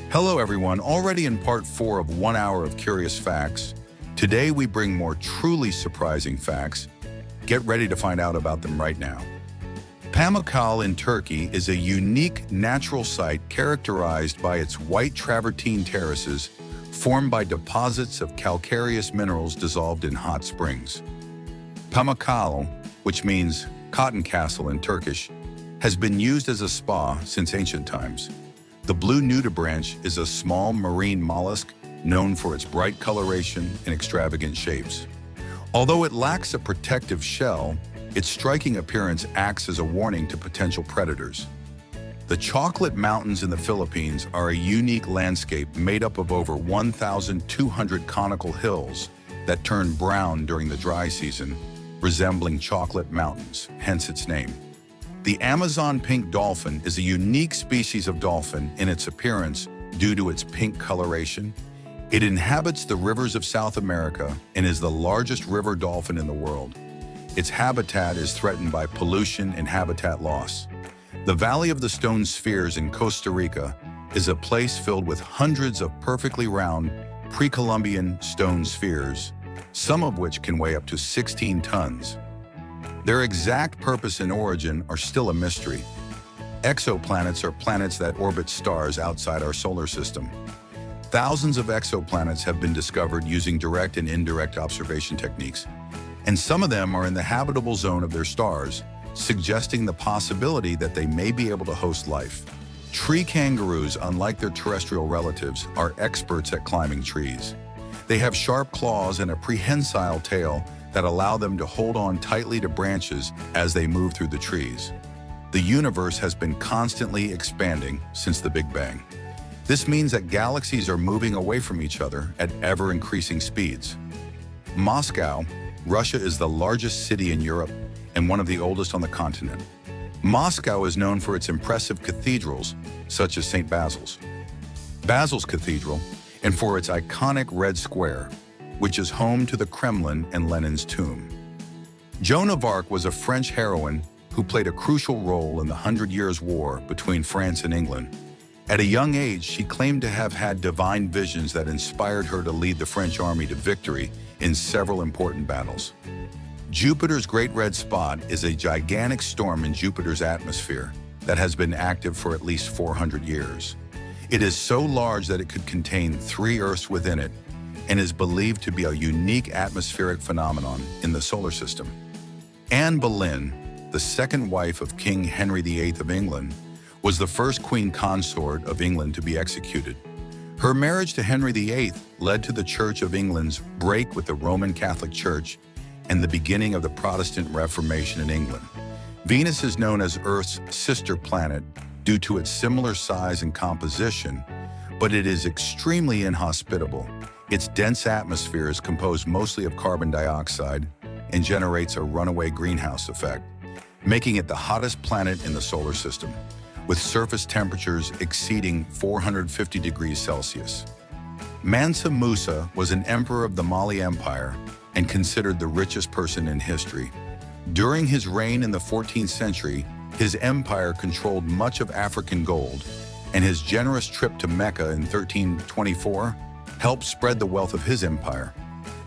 Hello everyone, already in part 4 of 1 hour of curious facts. Today we bring more truly surprising facts. Get ready to find out about them right now. Pamukkale in Turkey is a unique natural site characterized by its white travertine terraces formed by deposits of calcareous minerals dissolved in hot springs. Pamukkale, which means cotton castle in Turkish, has been used as a spa since ancient times. The blue nudibranch is a small marine mollusk known for its bright coloration and extravagant shapes. Although it lacks a protective shell, its striking appearance acts as a warning to potential predators. The Chocolate Mountains in the Philippines are a unique landscape made up of over 1,200 conical hills that turn brown during the dry season, resembling chocolate mountains, hence its name. The Amazon pink dolphin is a unique species of dolphin in its appearance due to its pink coloration. It inhabits the rivers of South America and is the largest river dolphin in the world. Its habitat is threatened by pollution and habitat loss. The Valley of the Stone Spheres in Costa Rica is a place filled with hundreds of perfectly round pre-Columbian stone spheres, some of which can weigh up to 16 tons. Their exact purpose and origin are still a mystery. Exoplanets are planets that orbit stars outside our solar system. Thousands of exoplanets have been discovered using direct and indirect observation techniques, and some of them are in the habitable zone of their stars, suggesting the possibility that they may be able to host life. Tree kangaroos, unlike their terrestrial relatives, are experts at climbing trees. They have sharp claws and a prehensile tail that allow them to hold on tightly to branches as they move through the trees. The universe has been constantly expanding since the Big Bang. This means that galaxies are moving away from each other at ever-increasing speeds. Moscow, Russia, is the largest city in Europe and one of the oldest on the continent. Moscow is known for its impressive cathedrals, such as St. Basil's Cathedral, and for its iconic Red Square, which is home to the Kremlin and Lenin's tomb. Joan of Arc was a French heroine who played a crucial role in the 100 Years' War between France and England. At a young age, she claimed to have had divine visions that inspired her to lead the French army to victory in several important battles. Jupiter's Great Red Spot is a gigantic storm in Jupiter's atmosphere that has been active for at least 400 years. It is so large that it could contain 3 Earths within it, and is believed to be a unique atmospheric phenomenon in the solar system. Anne Boleyn, the second wife of King Henry VIII of England, was the first queen consort of England to be executed. Her marriage to Henry VIII led to the Church of England's break with the Roman Catholic Church and the beginning of the Protestant Reformation in England. Venus is known as Earth's sister planet due to its similar size and composition, but it is extremely inhospitable. Its dense atmosphere is composed mostly of carbon dioxide and generates a runaway greenhouse effect, making it the hottest planet in the solar system, with surface temperatures exceeding 450 degrees Celsius. Mansa Musa was an emperor of the Mali Empire and considered the richest person in history. During his reign in the 14th century, his empire controlled much of African gold, and his generous trip to Mecca in 1324 helped spread the wealth of his empire.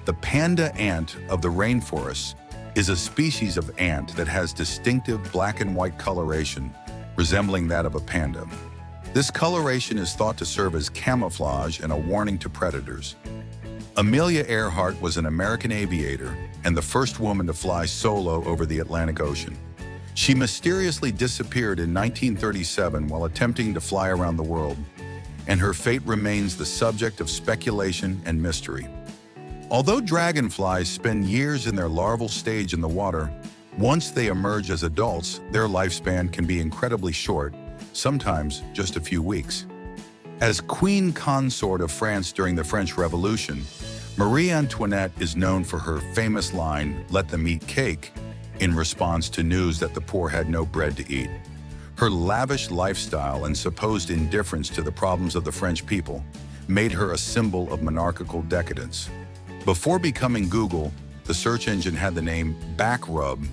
The panda ant of the rainforests is a species of ant that has distinctive black and white coloration, resembling that of a panda. This coloration is thought to serve as camouflage and a warning to predators. Amelia Earhart was an American aviator and the first woman to fly solo over the Atlantic Ocean. She mysteriously disappeared in 1937 while attempting to fly around the world, and her fate remains the subject of speculation and mystery. Although dragonflies spend years in their larval stage in the water, once they emerge as adults, their lifespan can be incredibly short, sometimes just a few weeks. As queen consort of France during the French Revolution, Marie Antoinette is known for her famous line, "Let them eat cake," in response to news that the poor had no bread to eat. Her lavish lifestyle and supposed indifference to the problems of the French people made her a symbol of monarchical decadence. Before becoming Google, the search engine had the name Backrub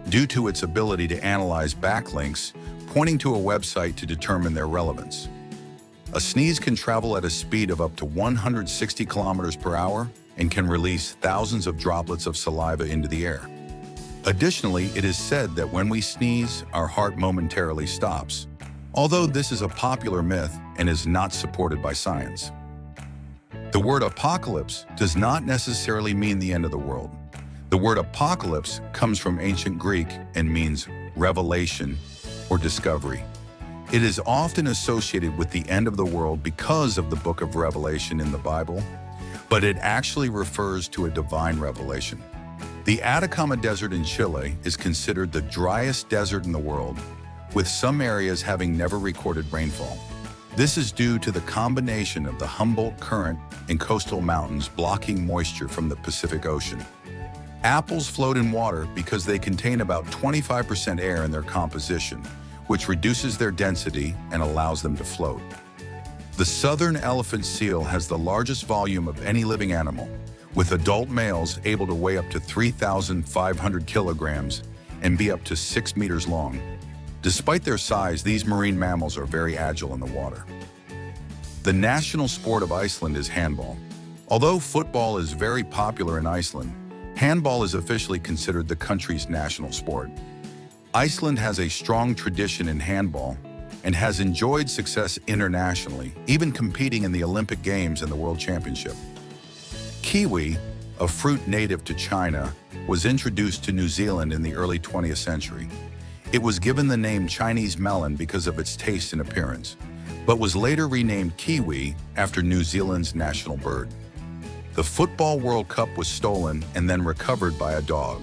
due to its ability to analyze backlinks pointing to a website to determine their relevance. A sneeze can travel at a speed of up to 160 kilometers per hour and can release thousands of droplets of saliva into the air. Additionally, it is said that when we sneeze, our heart momentarily stops, although this is a popular myth and is not supported by science. The word apocalypse does not necessarily mean the end of the world. The word apocalypse comes from ancient Greek and means revelation or discovery. It is often associated with the end of the world because of the book of Revelation in the Bible, but it actually refers to a divine revelation. The Atacama Desert in Chile is considered the driest desert in the world, with some areas having never recorded rainfall. This is due to the combination of the Humboldt Current and coastal mountains blocking moisture from the Pacific Ocean. Apples float in water because they contain about 25% air in their composition, which reduces their density and allows them to float. The southern elephant seal has the largest volume of any living animal, with adult males able to weigh up to 3,500 kilograms and be up to 6 meters long. Despite their size, these marine mammals are very agile in the water. The national sport of Iceland is handball. Although football is very popular in Iceland, handball is officially considered the country's national sport. Iceland has a strong tradition in handball and has enjoyed success internationally, even competing in the Olympic Games and the World Championship. Kiwi, a fruit native to China, was introduced to New Zealand in the early 20th century. It was given the name Chinese melon because of its taste and appearance, but was later renamed kiwi after New Zealand's national bird. The Football World Cup was stolen and then recovered by a dog.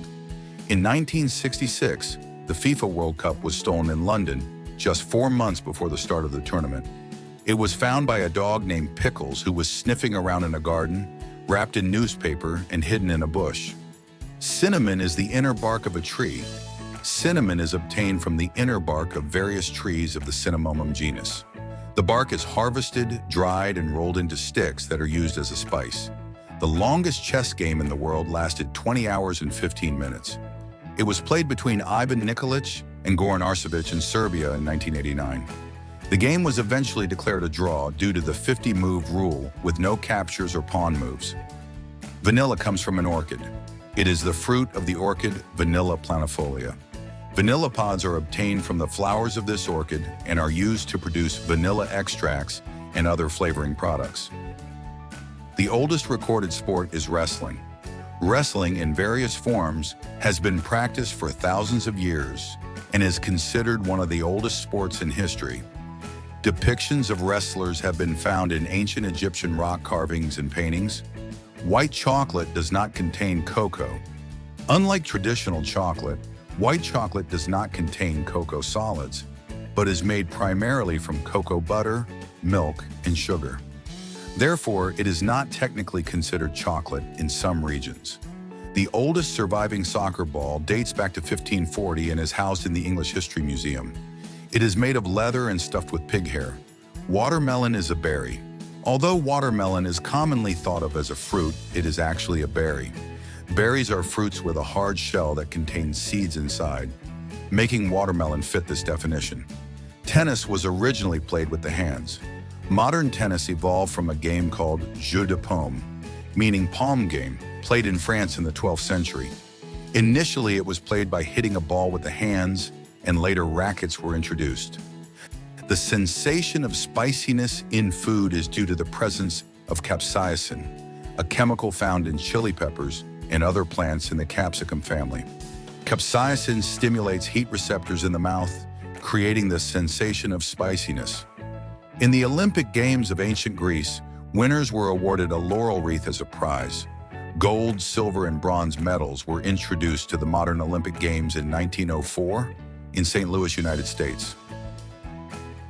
In 1966, the FIFA World Cup was stolen in London, just 4 months before the start of the tournament. It was found by a dog named Pickles who was sniffing around in a garden, wrapped in newspaper and hidden in a bush. Cinnamon is the inner bark of a tree. Cinnamon is obtained from the inner bark of various trees of the Cinnamomum genus. The bark is harvested, dried, and rolled into sticks that are used as a spice. The longest chess game in the world lasted 20 hours and 15 minutes. It was played between Ivan Nikolic and Goran Arcevic in Serbia in 1989. The game was eventually declared a draw due to the 50-move rule with no captures or pawn moves. Vanilla comes from an orchid. It is the fruit of the orchid Vanilla planifolia. Vanilla pods are obtained from the flowers of this orchid and are used to produce vanilla extracts and other flavoring products. The oldest recorded sport is wrestling. Wrestling in various forms has been practiced for thousands of years and is considered one of the oldest sports in history. Depictions of wrestlers have been found in ancient Egyptian rock carvings and paintings. White chocolate does not contain cocoa. Unlike traditional chocolate, white chocolate does not contain cocoa solids, but is made primarily from cocoa butter, milk, and sugar. Therefore, it is not technically considered chocolate in some regions. The oldest surviving soccer ball dates back to 1540 and is housed in the English History Museum. It is made of leather and stuffed with pig hair. Watermelon is a berry. Although watermelon is commonly thought of as a fruit, it is actually a berry. Berries are fruits with a hard shell that contains seeds inside, making watermelon fit this definition. Tennis was originally played with the hands. Modern tennis evolved from a game called jeu de paume, meaning palm game, played in France in the 12th century. Initially, it was played by hitting a ball with the hands, and later rackets were introduced. The sensation of spiciness in food is due to the presence of capsaicin, a chemical found in chili peppers and other plants in the capsicum family. Capsaicin stimulates heat receptors in the mouth, creating the sensation of spiciness. In the Olympic Games of ancient Greece, winners were awarded a laurel wreath as a prize. Gold, silver, and bronze medals were introduced to the modern Olympic Games in 1904 in St. Louis, United States.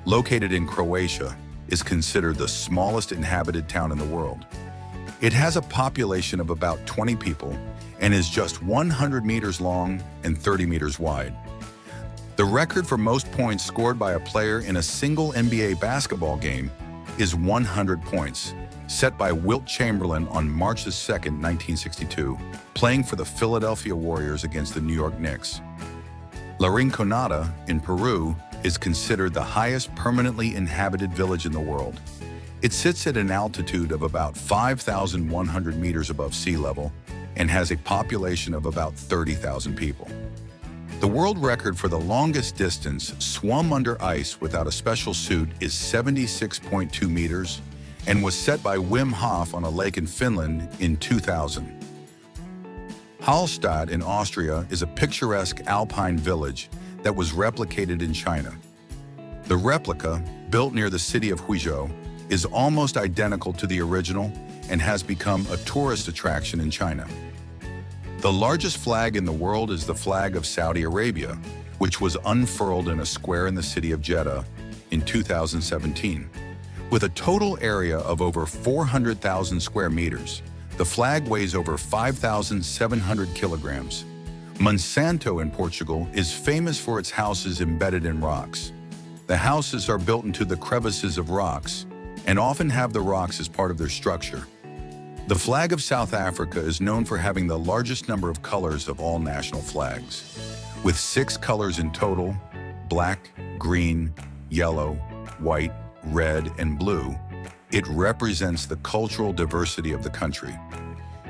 Located in Croatia, is considered the smallest inhabited town in the world. It has a population of about 20 people and is just 100 meters long and 30 meters wide. The record for most points scored by a player in a single NBA basketball game is 100 points, set by Wilt Chamberlain on March 2, 1962, playing for the Philadelphia Warriors against the New York Knicks. La Rinconada in Peru is considered the highest permanently inhabited village in the world. It sits at an altitude of about 5,100 meters above sea level and has a population of about 30,000 people. The world record for the longest distance swum under ice without a special suit is 76.2 meters and was set by Wim Hof on a lake in Finland in 2000. Hallstatt in Austria is a picturesque alpine village that was replicated in China. The replica, built near the city of Huizhou, is almost identical to the original and has become a tourist attraction in China. The largest flag in the world is the flag of Saudi Arabia, which was unfurled in a square in the city of Jeddah in 2017. With a total area of over 400,000 square meters, the flag weighs over 5,700 kilograms. Monsanto in Portugal is famous for its houses embedded in rocks. The houses are built into the crevices of rocks and often have the rocks as part of their structure. The flag of South Africa is known for having the largest number of colors of all national flags. With 6 colors in total, black, green, yellow, white, red, and blue, it represents the cultural diversity of the country.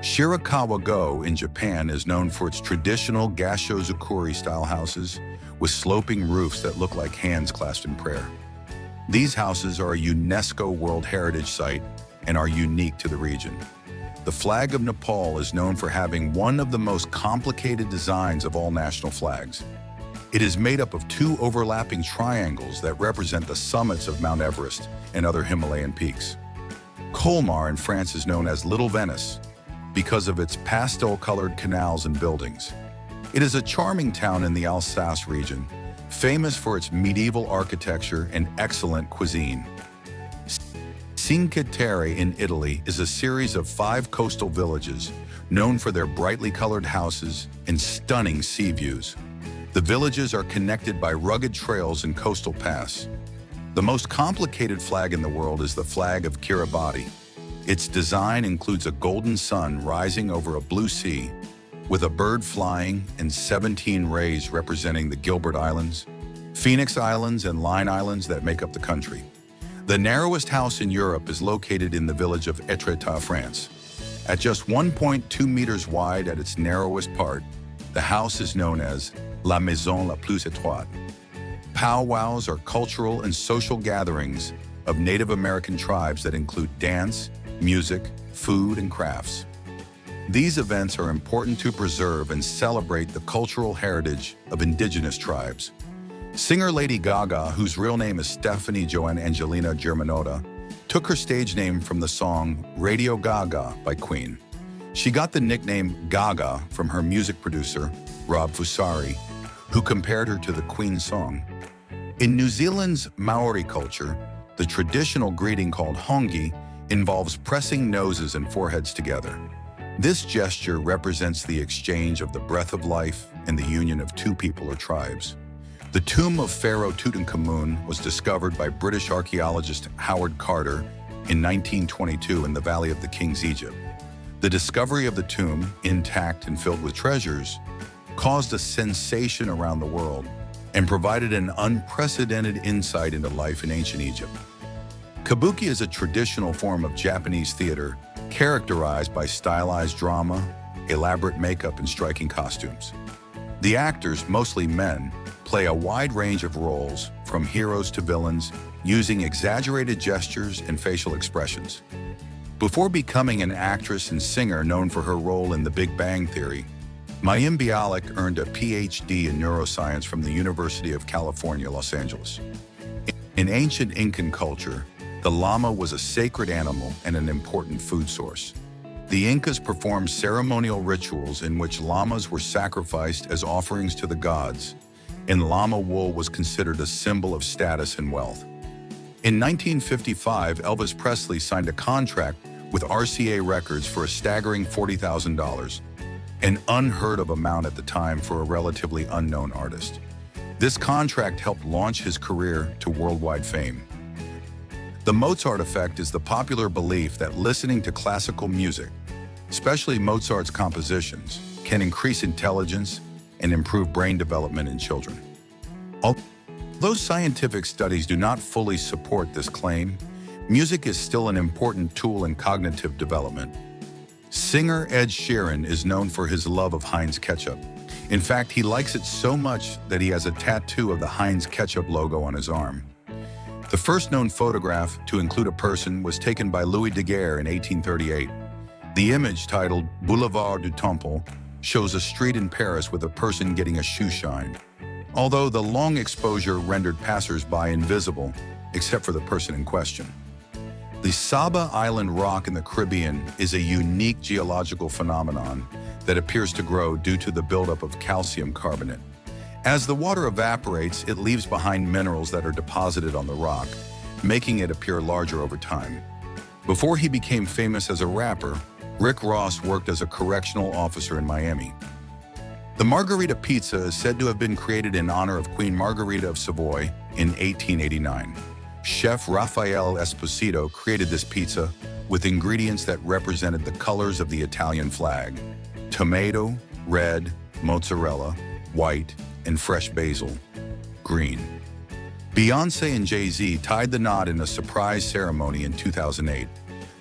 Shirakawa-go in Japan is known for its traditional Gashozukuri-style houses with sloping roofs that look like hands clasped in prayer. These houses are a UNESCO World Heritage Site and are unique to the region. The flag of Nepal is known for having one of the most complicated designs of all national flags. It is made up of 2 overlapping triangles that represent the summits of Mount Everest and other Himalayan peaks. Colmar in France is known as Little Venice because of its pastel-colored canals and buildings. It is a charming town in the Alsace region, famous for its medieval architecture and excellent cuisine. Cinque Terre in Italy is a series of 5 coastal villages known for their brightly colored houses and stunning sea views. The villages are connected by rugged trails and coastal paths. The most complicated flag in the world is the flag of Kiribati. Its design includes a golden sun rising over a blue sea, with a bird flying and 17 rays representing the Gilbert Islands, Phoenix Islands, and Line Islands that make up the country. The narrowest house in Europe is located in the village of Étretat, France. At just 1.2 meters wide at its narrowest part, the house is known as La Maison la plus étroite. Powwows are cultural and social gatherings of Native American tribes that include dance, music, food, and crafts. These events are important to preserve and celebrate the cultural heritage of indigenous tribes. Singer Lady Gaga, whose real name is Stephanie Joanne Angelina Germanotta, took her stage name from the song Radio Gaga by Queen. She got the nickname Gaga from her music producer, Rob Fusari, who compared her to the Queen song. In New Zealand's Maori culture, the traditional greeting called hongi involves pressing noses and foreheads together. This gesture represents the exchange of the breath of life and the union of 2 people or tribes. The tomb of Pharaoh Tutankhamun was discovered by British archaeologist Howard Carter in 1922 in the Valley of the Kings, Egypt. The discovery of the tomb, intact and filled with treasures, caused a sensation around the world and provided an unprecedented insight into life in ancient Egypt. Kabuki is a traditional form of Japanese theater characterized by stylized drama, elaborate makeup, and striking costumes. The actors, mostly men, play a wide range of roles, from heroes to villains, using exaggerated gestures and facial expressions. Before becoming an actress and singer known for her role in The Big Bang Theory, Mayim Bialik earned a PhD in neuroscience from the University of California, Los Angeles. In ancient Incan culture, the llama was a sacred animal and an important food source. The Incas performed ceremonial rituals in which llamas were sacrificed as offerings to the gods, and llama wool was considered a symbol of status and wealth. In 1955, Elvis Presley signed a contract with RCA Records for a staggering $40,000, an unheard of amount at the time for a relatively unknown artist. This contract helped launch his career to worldwide fame. The Mozart effect is the popular belief that listening to classical music, especially Mozart's compositions, can increase intelligence and improve brain development in children. Though scientific studies do not fully support this claim, music is still an important tool in cognitive development. Singer Ed Sheeran is known for his love of Heinz ketchup. In fact, he likes it so much that he has a tattoo of the Heinz ketchup logo on his arm. The first known photograph to include a person was taken by Louis Daguerre in 1838. The image, titled Boulevard du Temple, shows a street in Paris with a person getting a shoe shine, although the long exposure rendered passers-by invisible, except for the person in question. The Saba Island rock in the Caribbean is a unique geological phenomenon that appears to grow due to the buildup of calcium carbonate. As the water evaporates, it leaves behind minerals that are deposited on the rock, making it appear larger over time. Before he became famous as a rapper, Rick Ross worked as a correctional officer in Miami. The Margherita pizza is said to have been created in honor of Queen Margherita of Savoy in 1889. Chef Raffaele Esposito created this pizza with ingredients that represented the colors of the Italian flag: tomato, red, mozzarella, white, and fresh basil, green. Beyoncé and Jay-Z tied the knot in a surprise ceremony in 2008.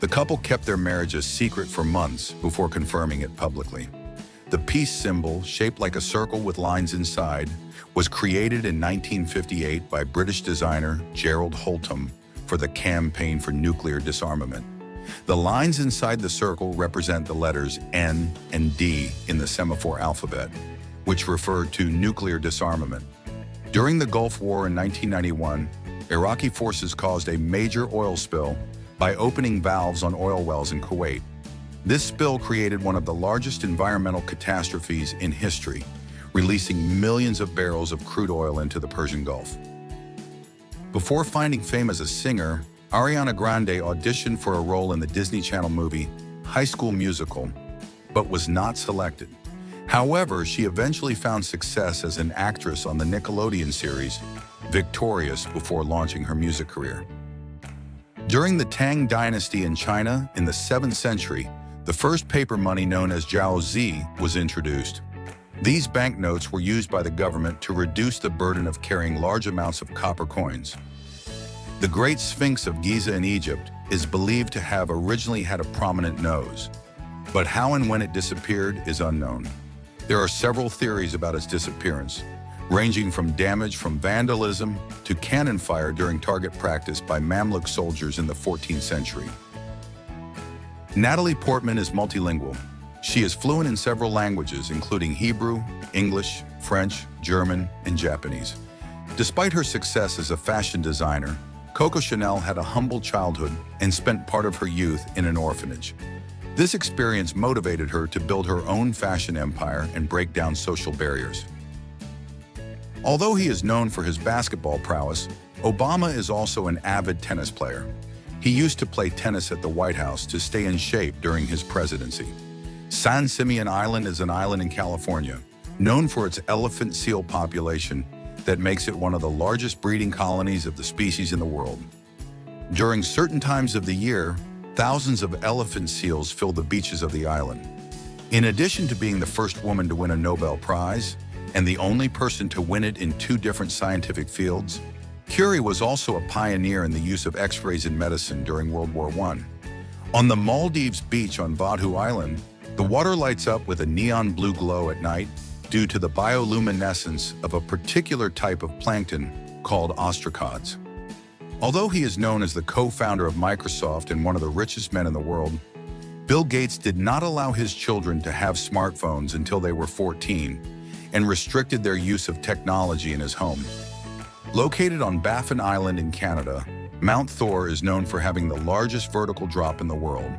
The couple kept their marriage a secret for months before confirming it publicly. The peace symbol, shaped like a circle with lines inside, was created in 1958 by British designer Gerald Holtham for the Campaign for Nuclear Disarmament. The lines inside the circle represent the letters N and D in the semaphore alphabet, which refer to nuclear disarmament. During the Gulf War in 1991, Iraqi forces caused a major oil spill by opening valves on oil wells in Kuwait. This spill created one of the largest environmental catastrophes in history, releasing millions of barrels of crude oil into the Persian Gulf. Before finding fame as a singer, Ariana Grande auditioned for a role in the Disney Channel movie High School Musical, but was not selected. However, she eventually found success as an actress on the Nickelodeon series Victorious before launching her music career. During the Tang Dynasty in China in the 7th century, the first paper money known as jiaozi was introduced. These banknotes were used by the government to reduce the burden of carrying large amounts of copper coins. The Great Sphinx of Giza in Egypt is believed to have originally had a prominent nose, but how and when it disappeared is unknown. There are several theories about its disappearance, ranging from damage from vandalism to cannon fire during target practice by Mamluk soldiers in the 14th century. Natalie Portman is multilingual. She is fluent in several languages, including Hebrew, English, French, German, and Japanese. Despite her success as a fashion designer, Coco Chanel had a humble childhood and spent part of her youth in an orphanage. This experience motivated her to build her own fashion empire and break down social barriers. Although he is known for his basketball prowess, Obama is also an avid tennis player. He used to play tennis at the White House to stay in shape during his presidency. San Simeon Island is an island in California, known for its elephant seal population that makes it one of the largest breeding colonies of the species in the world. During certain times of the year, thousands of elephant seals fill the beaches of the island. In addition to being the first woman to win a Nobel Prize, and the only person to win it in 2 different scientific fields, Curie was also a pioneer in the use of X-rays in medicine during World War I. On the Maldives beach on Vadhu Island, the water lights up with a neon blue glow at night due to the bioluminescence of a particular type of plankton called ostracods. Although he is known as the co-founder of Microsoft and one of the richest men in the world, Bill Gates did not allow his children to have smartphones until they were 14 and restricted their use of technology in his home. Located on Baffin Island in Canada, Mount Thor is known for having the largest vertical drop in the world.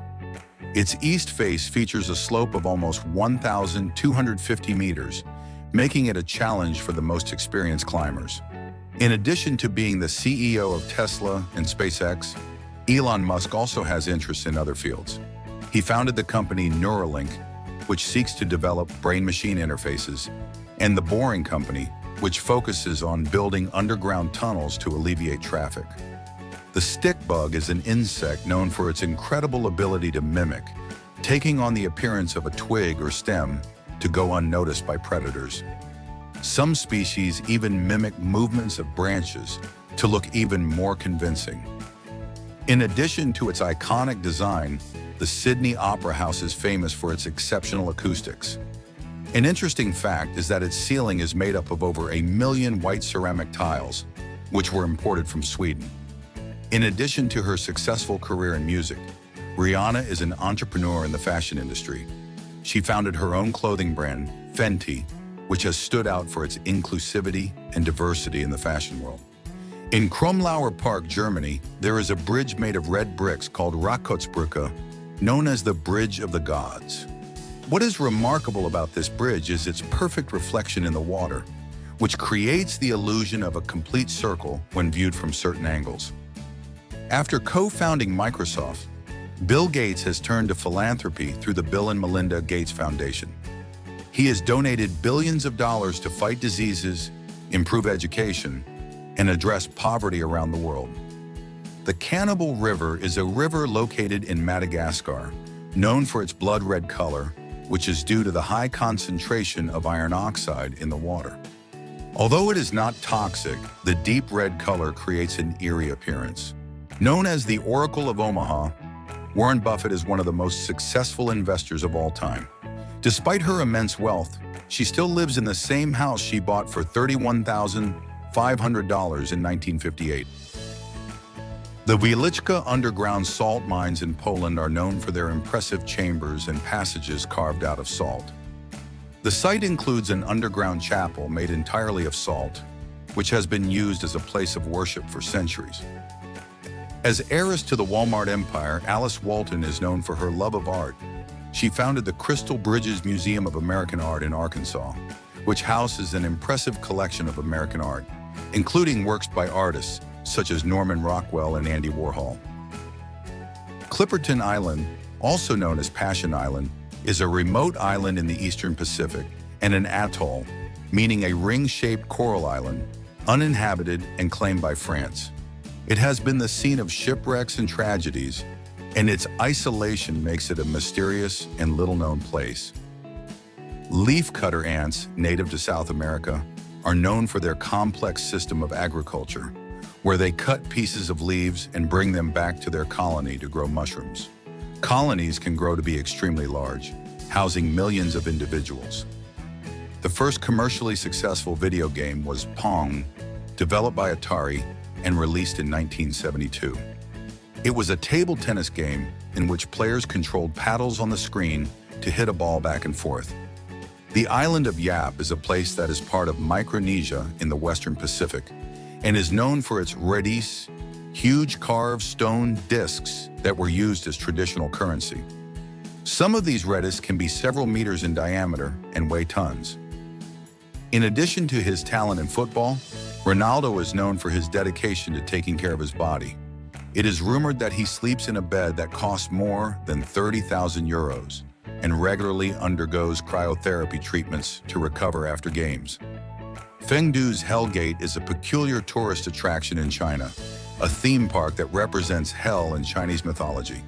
Its east face features a slope of almost 1,250 meters, making it a challenge for the most experienced climbers. In addition to being the CEO of Tesla and SpaceX, Elon Musk also has interests in other fields. He founded the company Neuralink, which seeks to develop brain-machine interfaces, and the Boring Company, which focuses on building underground tunnels to alleviate traffic. The stick bug is an insect known for its incredible ability to mimic, taking on the appearance of a twig or stem to go unnoticed by predators. Some species even mimic movements of branches to look even more convincing. In addition to its iconic design, the Sydney Opera House is famous for its exceptional acoustics. An interesting fact is that its ceiling is made up of over 1 million white ceramic tiles, which were imported from Sweden. In addition to her successful career in music, Rihanna is an entrepreneur in the fashion industry. She founded her own clothing brand, Fenty, which has stood out for its inclusivity and diversity in the fashion world. In Krumlauer Park, Germany, there is a bridge made of red bricks called Rakottsbrücke, known as the Bridge of the Gods. What is remarkable about this bridge is its perfect reflection in the water, which creates the illusion of a complete circle when viewed from certain angles. After co-founding Microsoft, Bill Gates has turned to philanthropy through the Bill and Melinda Gates Foundation. He has donated billions of dollars to fight diseases, improve education, and address poverty around the world. The Cannibal River is a river located in Madagascar, known for its blood red color, which is due to the high concentration of iron oxide in the water. Although it is not toxic, the deep red color creates an eerie appearance. Known as the Oracle of Omaha, Warren Buffett is one of the most successful investors of all time. Despite her immense wealth, she still lives in the same house she bought for $31,500 in 1958. The Wieliczka underground salt mines in Poland are known for their impressive chambers and passages carved out of salt. The site includes an underground chapel made entirely of salt, which has been used as a place of worship for centuries. As heiress to the Walmart empire, Alice Walton is known for her love of art. She founded the Crystal Bridges Museum of American Art in Arkansas, which houses an impressive collection of American art, including works by artists such as Norman Rockwell and Andy Warhol. Clipperton Island, also known as Passion Island, is a remote island in the eastern Pacific and an atoll, meaning a ring-shaped coral island, uninhabited and claimed by France. It has been the scene of shipwrecks and tragedies, and its isolation makes it a mysterious and little-known place. Leafcutter ants, native to South America, are known for their complex system of agriculture, where they cut pieces of leaves and bring them back to their colony to grow mushrooms. Colonies can grow to be extremely large, housing millions of individuals. The first commercially successful video game was Pong, developed by Atari and released in 1972. It was a table tennis game in which players controlled paddles on the screen to hit a ball back and forth. The island of Yap is a place that is part of Micronesia in the Western Pacific and is known for its redis, huge carved stone discs that were used as traditional currency. Some of these redis can be several meters in diameter and weigh tons. In addition to his talent in football, Ronaldo is known for his dedication to taking care of his body. It is rumored that he sleeps in a bed that costs more than 30,000 euros and regularly undergoes cryotherapy treatments to recover after games. Fengdu's Hell Gate is a peculiar tourist attraction in China, a theme park that represents hell in Chinese mythology.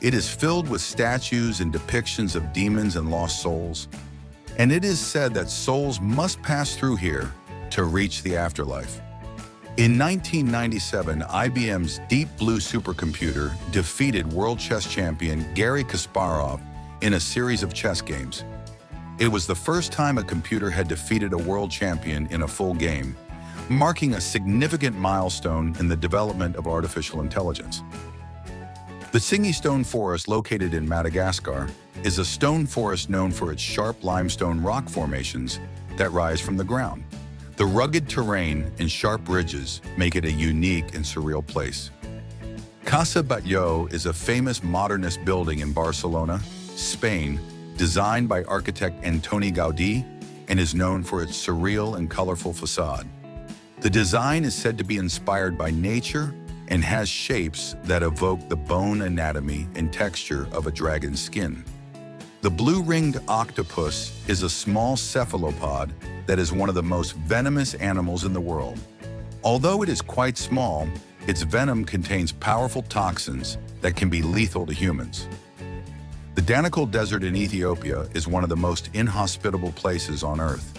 It is filled with statues and depictions of demons and lost souls, and it is said that souls must pass through here to reach the afterlife. In 1997, IBM's Deep Blue supercomputer defeated world chess champion Garry Kasparov in a series of chess games. It was the first time a computer had defeated a world champion in a full game, marking a significant milestone in the development of artificial intelligence. The Tsingy Stone Forest, located in Madagascar, is a stone forest known for its sharp limestone rock formations that rise from the ground. The rugged terrain and sharp ridges make it a unique and surreal place. Casa Batlló is a famous modernist building in Barcelona, Spain, designed by architect Antoni Gaudí, and is known for its surreal and colorful facade. The design is said to be inspired by nature and has shapes that evoke the bone anatomy and texture of a dragon's skin. The blue-ringed octopus is a small cephalopod that is one of the most venomous animals in the world. Although it is quite small, its venom contains powerful toxins that can be lethal to humans. The Danakil Desert in Ethiopia is one of the most inhospitable places on Earth.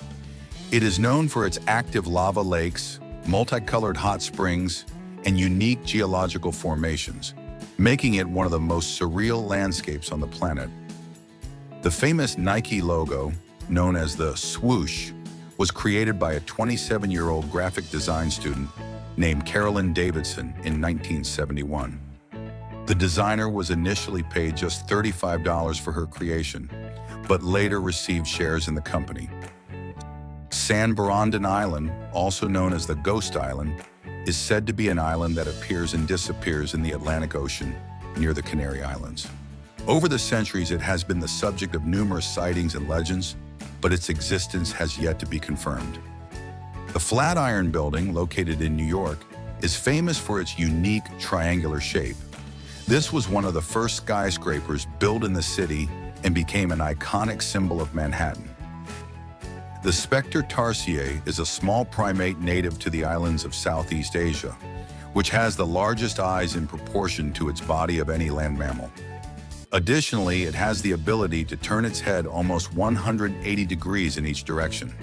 It is known for its active lava lakes, multicolored hot springs, and unique geological formations, making it one of the most surreal landscapes on the planet. The famous Nike logo, known as the swoosh, was created by a 27-year-old graphic design student named Carolyn Davidson in 1971. The designer was initially paid just $35 for her creation, but later received shares in the company. San Borondon Island, also known as the Ghost Island, is said to be an island that appears and disappears in the Atlantic Ocean near the Canary Islands. Over the centuries, it has been the subject of numerous sightings and legends, but its existence has yet to be confirmed. The Flatiron Building, located in New York, is famous for its unique triangular shape. This was one of the first skyscrapers built in the city and became an iconic symbol of Manhattan. The specter tarsier is a small primate native to the islands of Southeast Asia, which has the largest eyes in proportion to its body of any land mammal. Additionally, it has the ability to turn its head almost 180 degrees in each direction.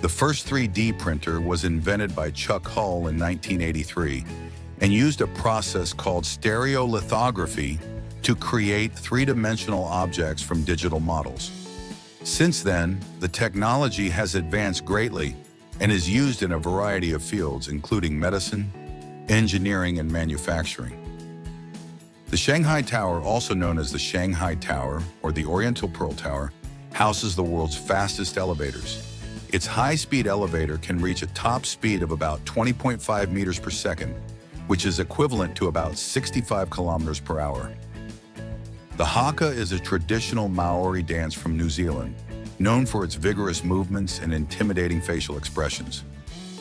The first 3D printer was invented by Chuck Hull in 1983 and used a process called stereolithography to create three-dimensional objects from digital models. Since then, the technology has advanced greatly and is used in a variety of fields, including medicine, engineering, and manufacturing. The Shanghai Tower, also known as the Shanghai Tower or the Oriental Pearl Tower, houses the world's fastest elevators. Its high-speed elevator can reach a top speed of about 20.5 meters per second, which is equivalent to about 65 kilometers per hour. The haka is a traditional Maori dance from New Zealand, known for its vigorous movements and intimidating facial expressions.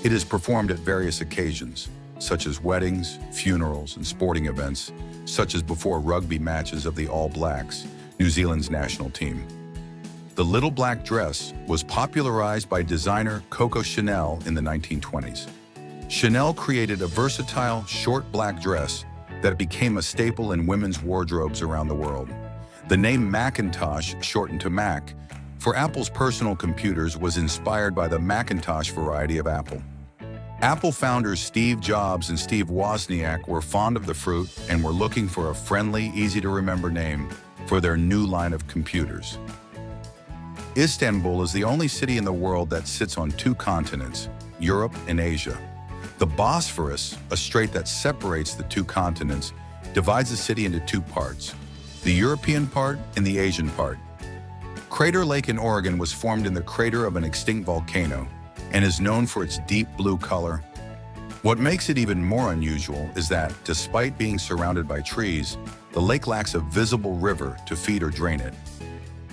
It is performed at various occasions, such as weddings, funerals, and sporting events, such as before rugby matches of the All Blacks, New Zealand's national team. The little black dress was popularized by designer Coco Chanel in the 1920s. Chanel created a versatile, short black dress that became a staple in women's wardrobes around the world. The name Macintosh, shortened to Mac, for Apple's personal computers was inspired by the Macintosh variety of apple. Apple founders Steve Jobs and Steve Wozniak were fond of the fruit and were looking for a friendly, easy-to-remember name for their new line of computers. Istanbul is the only city in the world that sits on two continents, Europe and Asia. The Bosphorus, a strait that separates the two continents, divides the city into two parts, the European part and the Asian part. Crater Lake in Oregon was formed in the crater of an extinct volcano and is known for its deep blue color. What makes it even more unusual is that, despite being surrounded by trees, the lake lacks a visible river to feed or drain it.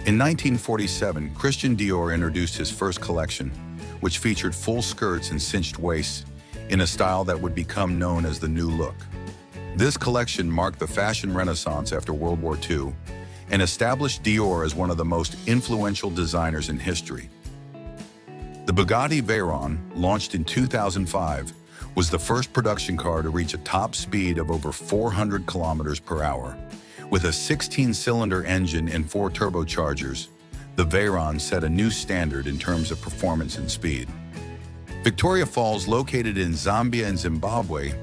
In 1947, Christian Dior introduced his first collection, which featured full skirts and cinched waists, in a style that would become known as the New Look. This collection marked the fashion renaissance after World War II and established Dior as one of the most influential designers in history. The Bugatti Veyron, launched in 2005, was the first production car to reach a top speed of over 400 kilometers per hour. With a 16-cylinder engine and 4 turbochargers, the Veyron set a new standard in terms of performance and speed. Victoria Falls, located in Zambia and Zimbabwe,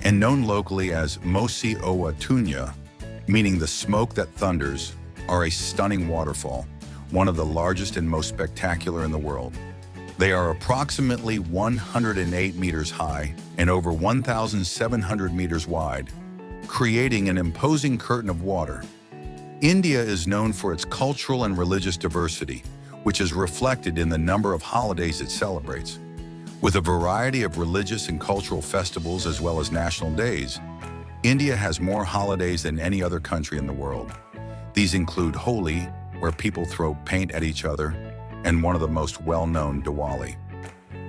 and known locally as Mosi Owa Tunya, meaning the smoke that thunders, are a stunning waterfall, one of the largest and most spectacular in the world. They are approximately 108 meters high and over 1,700 meters wide, creating an imposing curtain of water. India is known for its cultural and religious diversity, which is reflected in the number of holidays it celebrates. With a variety of religious and cultural festivals as well as national days, India has more holidays than any other country in the world. These include Holi, where people throw paint at each other, and one of the most well-known, Diwali.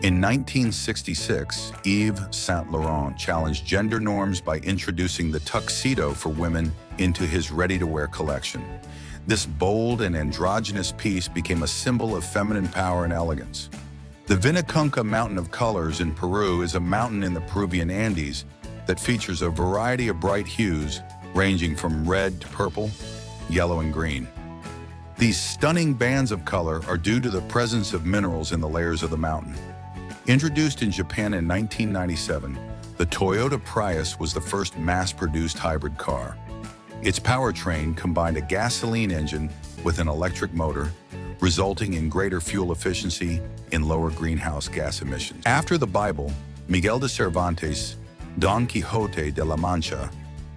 In 1966, Yves Saint Laurent challenged gender norms by introducing the tuxedo for women into his ready-to-wear collection. This bold and androgynous piece became a symbol of feminine power and elegance. The Vinicunca Mountain of Colors in Peru is a mountain in the Peruvian Andes that features a variety of bright hues ranging from red to purple, yellow, and green. These stunning bands of color are due to the presence of minerals in the layers of the mountain. Introduced in Japan in 1997, the Toyota Prius was the first mass-produced hybrid car. Its powertrain combined a gasoline engine with an electric motor, resulting in greater fuel efficiency and lower greenhouse gas emissions. After the Bible, Miguel de Cervantes' Don Quixote de la Mancha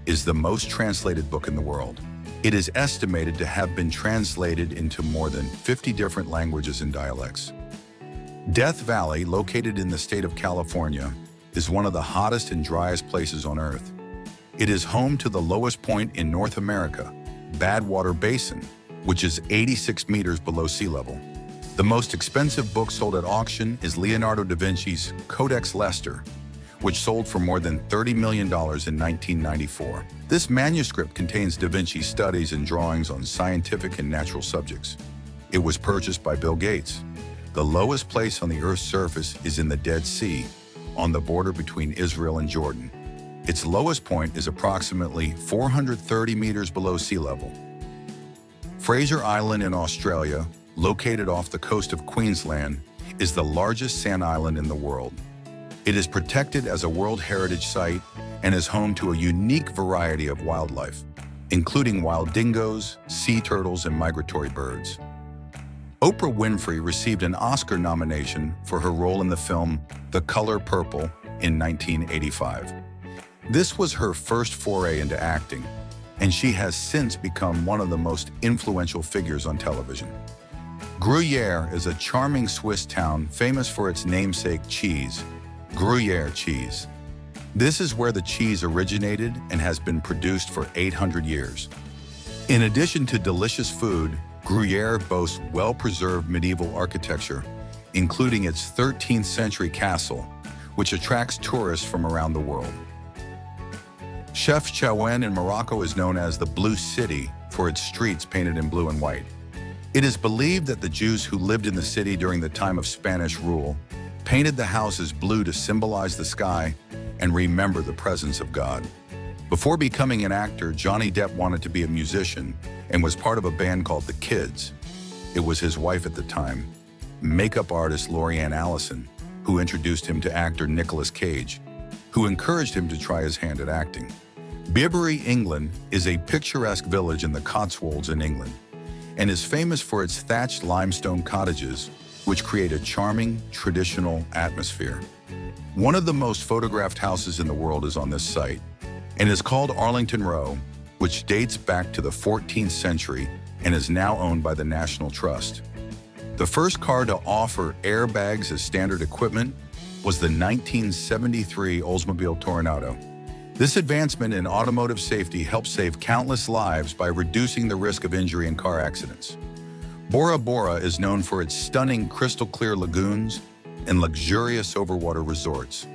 is the most translated book in the world. It is estimated to have been translated into more than 50 different languages and dialects. Death Valley, located in the state of California, is one of the hottest and driest places on Earth. It is home to the lowest point in North America, Badwater Basin, which is 86 meters below sea level. The most expensive book sold at auction is Leonardo da Vinci's Codex Leicester, which sold for more than $30 million in 1994. This manuscript contains Da Vinci's studies and drawings on scientific and natural subjects. It was purchased by Bill Gates. The lowest place on the Earth's surface is in the Dead Sea, on the border between Israel and Jordan. Its lowest point is approximately 430 meters below sea level. Fraser Island in Australia, located off the coast of Queensland, is the largest sand island in the world. It is protected as a World Heritage Site and is home to a unique variety of wildlife, including wild dingoes, sea turtles, and migratory birds. Oprah Winfrey received an Oscar nomination for her role in the film The Color Purple in 1985. This was her first foray into acting, and she has since become one of the most influential figures on television. Gruyere is a charming Swiss town famous for its namesake cheese, Gruyere cheese. This is where the cheese originated and has been produced for 800 years. In addition to delicious food, Gruyere boasts well-preserved medieval architecture, including its 13th century castle, which attracts tourists from around the world. Chef Chaouen in Morocco is known as the Blue City for its streets painted in blue and white. It is believed that the Jews who lived in the city during the time of Spanish rule painted the houses blue to symbolize the sky and remember the presence of God. Before becoming an actor, Johnny Depp wanted to be a musician and was part of a band called The Kids. It was his wife at the time, makeup artist Lorianne Allison, who introduced him to actor Nicolas Cage, who encouraged him to try his hand at acting. Bibury, England, is a picturesque village in the Cotswolds in England and is famous for its thatched limestone cottages, which create a charming, traditional atmosphere. One of the most photographed houses in the world is on this site and is called Arlington Row, which dates back to the 14th century and is now owned by the National Trust. The first car to offer airbags as standard equipment was the 1973 Oldsmobile Toronado. This advancement in automotive safety helped save countless lives by reducing the risk of injury in car accidents. Bora Bora is known for its stunning crystal-clear lagoons and luxurious overwater resorts.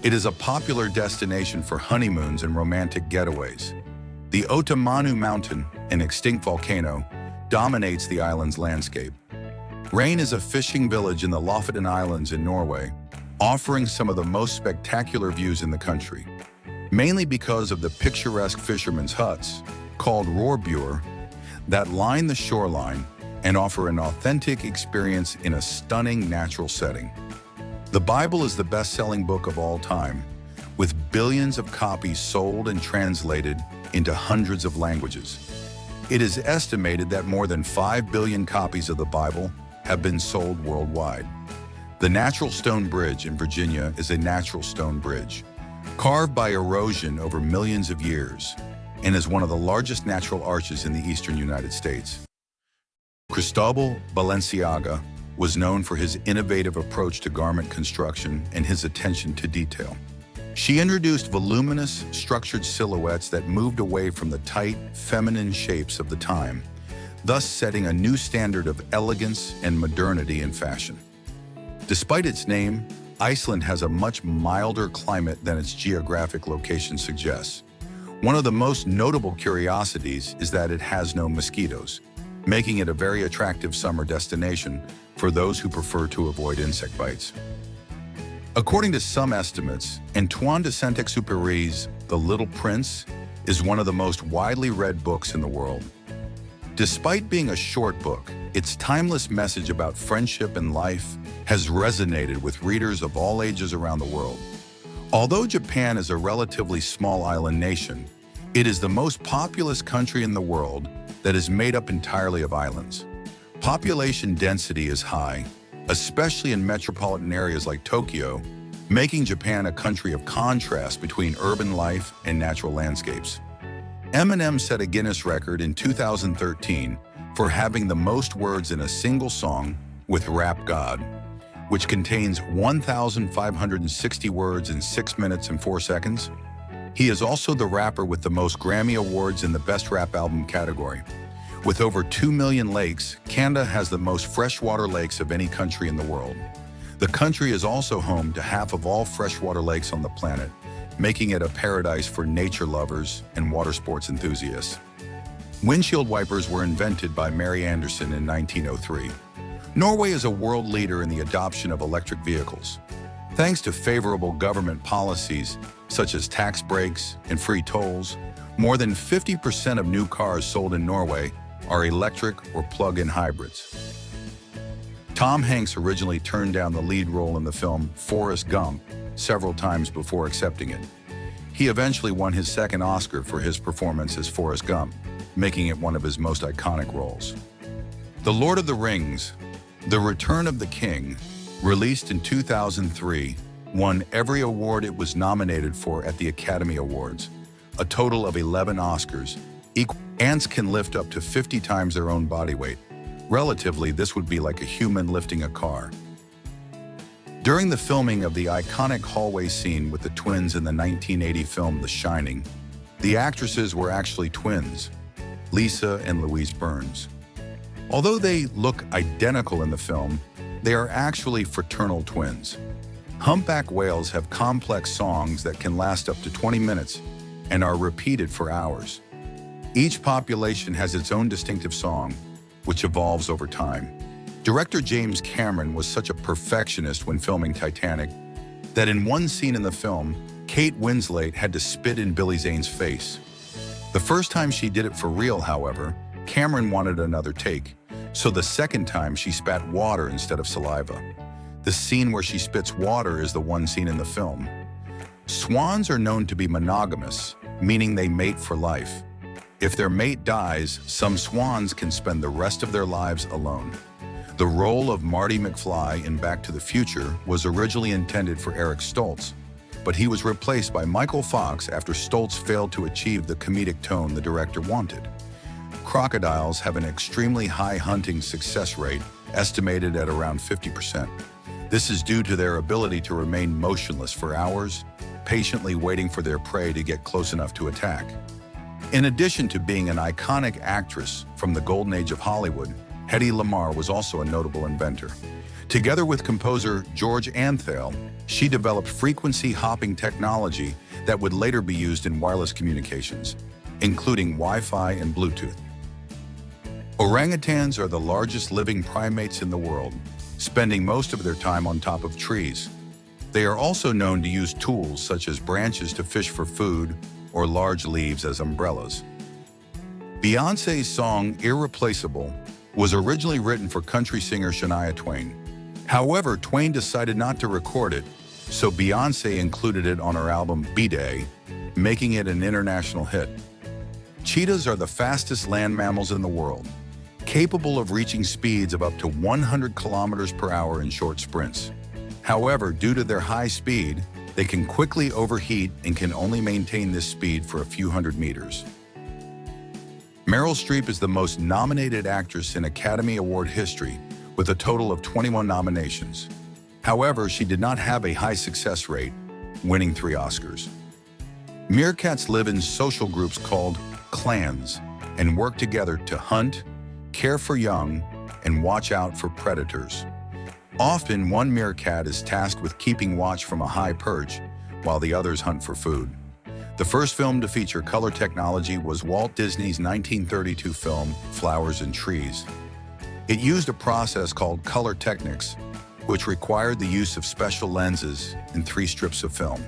It is a popular destination for honeymoons and romantic getaways. The Otamanu Mountain, an extinct volcano, dominates the island's landscape. Rain is a fishing village in the Lofoten Islands in Norway, offering some of the most spectacular views in the country, mainly because of the picturesque fishermen's huts, called roerbur, that line the shoreline and offer an authentic experience in a stunning natural setting. The Bible is the best-selling book of all time, with billions of copies sold and translated into hundreds of languages. It is estimated that more than 5 billion copies of the Bible have been sold worldwide. The Natural Stone Bridge in Virginia is a natural stone bridge, carved by erosion over millions of years, and is one of the largest natural arches in the eastern United States. Cristobal Balenciaga was known for his innovative approach to garment construction and his attention to detail. She introduced voluminous, structured silhouettes that moved away from the tight, feminine shapes of the time, thus setting a new standard of elegance and modernity in fashion. Despite its name, Iceland has a much milder climate than its geographic location suggests. One of the most notable curiosities is that it has no mosquitoes, making it a very attractive summer destination for those who prefer to avoid insect bites. According to some estimates, Antoine de Saint-Exupéry's The Little Prince is one of the most widely read books in the world. Despite being a short book, its timeless message about friendship and life has resonated with readers of all ages around the world. Although Japan is a relatively small island nation, it is the most populous country in the world that is made up entirely of islands. Population density is high, especially in metropolitan areas like Tokyo, making Japan a country of contrast between urban life and natural landscapes. Eminem set a Guinness record in 2013 for having the most words in a single song with Rap God, which contains 1,560 words in 6 minutes and 4 seconds. He is also the rapper with the most Grammy Awards in the Best Rap Album category. With over 2 million lakes, Canada has the most freshwater lakes of any country in the world. The country is also home to half of all freshwater lakes on the planet, making it a paradise for nature lovers and water sports enthusiasts. Windshield wipers were invented by Mary Anderson in 1903. Norway is a world leader in the adoption of electric vehicles. Thanks to favorable government policies, such as tax breaks and free tolls, more than 50% of new cars sold in Norway are electric or plug-in hybrids. Tom Hanks originally turned down the lead role in the film Forrest Gump several times before accepting it. He eventually won his second Oscar for his performance as Forrest Gump, making it one of his most iconic roles. The Lord of the Rings, The Return of the King, released in 2003, won every award it was nominated for at the Academy Awards, a total of 11 Oscars. Ants can lift up to 50 times their own body weight. Relatively, this would be like a human lifting a car. During the filming of the iconic hallway scene with the twins in the 1980 film The Shining, the actresses were actually twins, Lisa and Louise Burns. Although they look identical in the film, they are actually fraternal twins. Humpback whales have complex songs that can last up to 20 minutes and are repeated for hours. Each population has its own distinctive song, which evolves over time. Director James Cameron was such a perfectionist when filming Titanic that in one scene in the film, Kate Winslet had to spit in Billy Zane's face. The first time she did it for real, however, Cameron wanted another take, so the second time she spat water instead of saliva. The scene where she spits water is the one scene in the film. Swans are known to be monogamous, meaning they mate for life. If their mate dies, some swans can spend the rest of their lives alone. The role of Marty McFly in Back to the Future was originally intended for Eric Stoltz, but he was replaced by Michael Fox after Stoltz failed to achieve the comedic tone the director wanted. Crocodiles have an extremely high hunting success rate, estimated at around 50%. This is due to their ability to remain motionless for hours, patiently waiting for their prey to get close enough to attack. In addition to being an iconic actress from the golden age of Hollywood, Hedy Lamarr was also a notable inventor. Together with composer George Antheil, she developed frequency hopping technology that would later be used in wireless communications, including Wi-Fi and Bluetooth. Orangutans are the largest living primates in the world, spending most of their time on top of trees. They are also known to use tools such as branches to fish for food or large leaves as umbrellas. Beyoncé's song Irreplaceable was originally written for country singer Shania Twain. However, Twain decided not to record it, so Beyoncé included it on her album B-Day, making it an international hit. Cheetahs are the fastest land mammals in the world, capable of reaching speeds of up to 100 kilometers per hour in short sprints. However, due to their high speed, they can quickly overheat and can only maintain this speed for a few hundred meters. Meryl Streep is the most nominated actress in Academy Award history, with a total of 21 nominations. However, she did not have a high success rate, winning 3 Oscars. Meerkats live in social groups called clans and work together to hunt, care for young, and watch out for predators. Often, one meerkat is tasked with keeping watch from a high perch, while the others hunt for food. The first film to feature color technology was Walt Disney's 1932 film, Flowers and Trees. It used a process called color technics, which required the use of special lenses and 3 strips of film.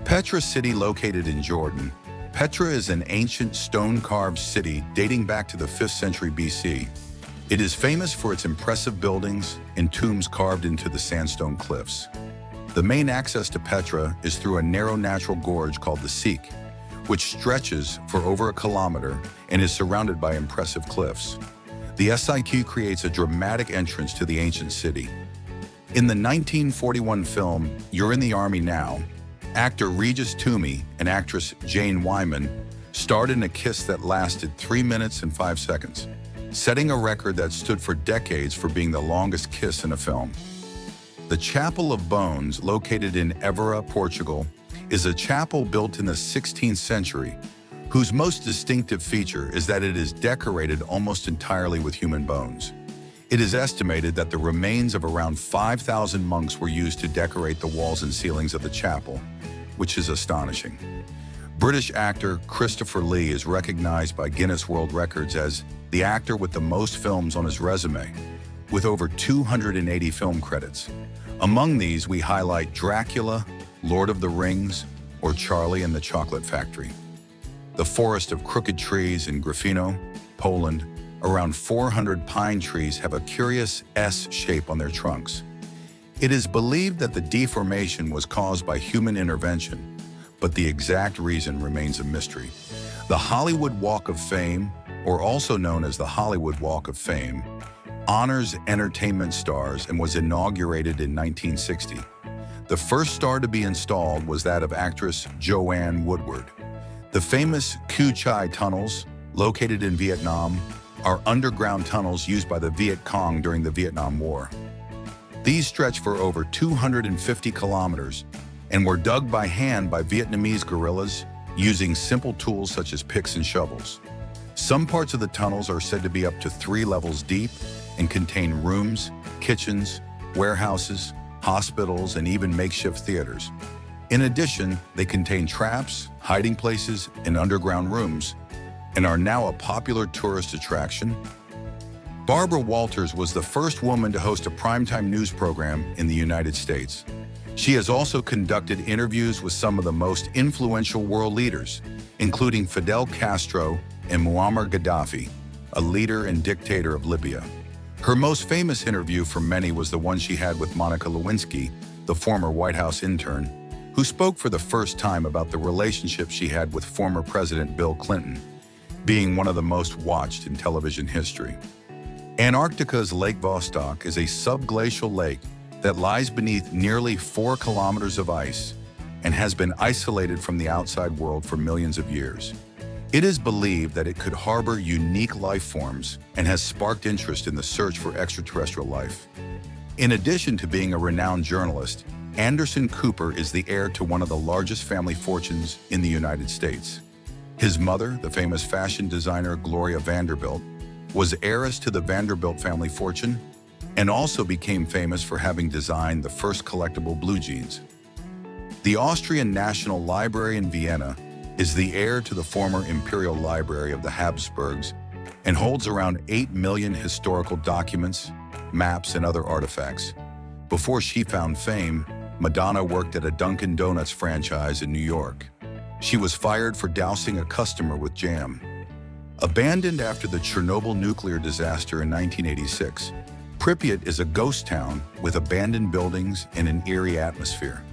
Petra City, located in Jordan, Petra is an ancient stone-carved city dating back to the 5th century BC. It is famous for its impressive buildings and tombs carved into the sandstone cliffs. The main access to Petra is through a narrow natural gorge called the Seek, which stretches for over a kilometer and is surrounded by impressive cliffs. The SIQ creates a dramatic entrance to the ancient city. In the 1941 film You're in the Army Now, actor Regis Toomey and actress Jane Wyman starred in a kiss that lasted 3 minutes and 5 seconds, setting a record that stood for decades for being the longest kiss in a film. The Chapel of Bones, located in Évora, Portugal, is a chapel built in the 16th century, whose most distinctive feature is that it is decorated almost entirely with human bones. It is estimated that the remains of around 5,000 monks were used to decorate the walls and ceilings of the chapel, which is astonishing. British actor Christopher Lee is recognized by Guinness World Records as the actor with the most films on his resume, with over 280 film credits. Among these, we highlight Dracula, Lord of the Rings, or Charlie and the Chocolate Factory. The Forest of Crooked Trees in Gryfino, Poland, around 400 pine trees have a curious S shape on their trunks. It is believed that the deformation was caused by human intervention, but the exact reason remains a mystery. The Hollywood Walk of Fame, or also known as the Hollywood Walk of Fame, honors entertainment stars and was inaugurated in 1960. The first star to be installed was that of actress Joanne Woodward. The famous Cu Chi tunnels, located in Vietnam, are underground tunnels used by the Viet Cong during the Vietnam War. These stretch for over 250 kilometers and were dug by hand by Vietnamese guerrillas using simple tools such as picks and shovels. Some parts of the tunnels are said to be up to 3 levels deep and contain rooms, kitchens, warehouses, hospitals, and even makeshift theaters. In addition, they contain traps, hiding places, and underground rooms, and are now a popular tourist attraction. Barbara Walters was the first woman to host a primetime news program in the United States. She has also conducted interviews with some of the most influential world leaders, including Fidel Castro and Muammar Gaddafi, a leader and dictator of Libya. Her most famous interview for many was the one she had with Monica Lewinsky, the former White House intern, who spoke for the first time about the relationship she had with former President Bill Clinton, being one of the most watched in television history. Antarctica's Lake Vostok is a subglacial lake that lies beneath nearly 4 kilometers of ice and has been isolated from the outside world for millions of years. It is believed that it could harbor unique life forms and has sparked interest in the search for extraterrestrial life. In addition to being a renowned journalist, Anderson Cooper is the heir to one of the largest family fortunes in the United States. His mother, the famous fashion designer Gloria Vanderbilt, was heiress to the Vanderbilt family fortune and also became famous for having designed the first collectible blue jeans. The Austrian National Library in Vienna is the heir to the former Imperial Library of the Habsburgs and holds around 8 million historical documents, maps, and other artifacts. Before she found fame, Madonna worked at a Dunkin' Donuts franchise in New York. She was fired for dousing a customer with jam. Abandoned after the Chernobyl nuclear disaster in 1986, Pripyat is a ghost town with abandoned buildings and an eerie atmosphere.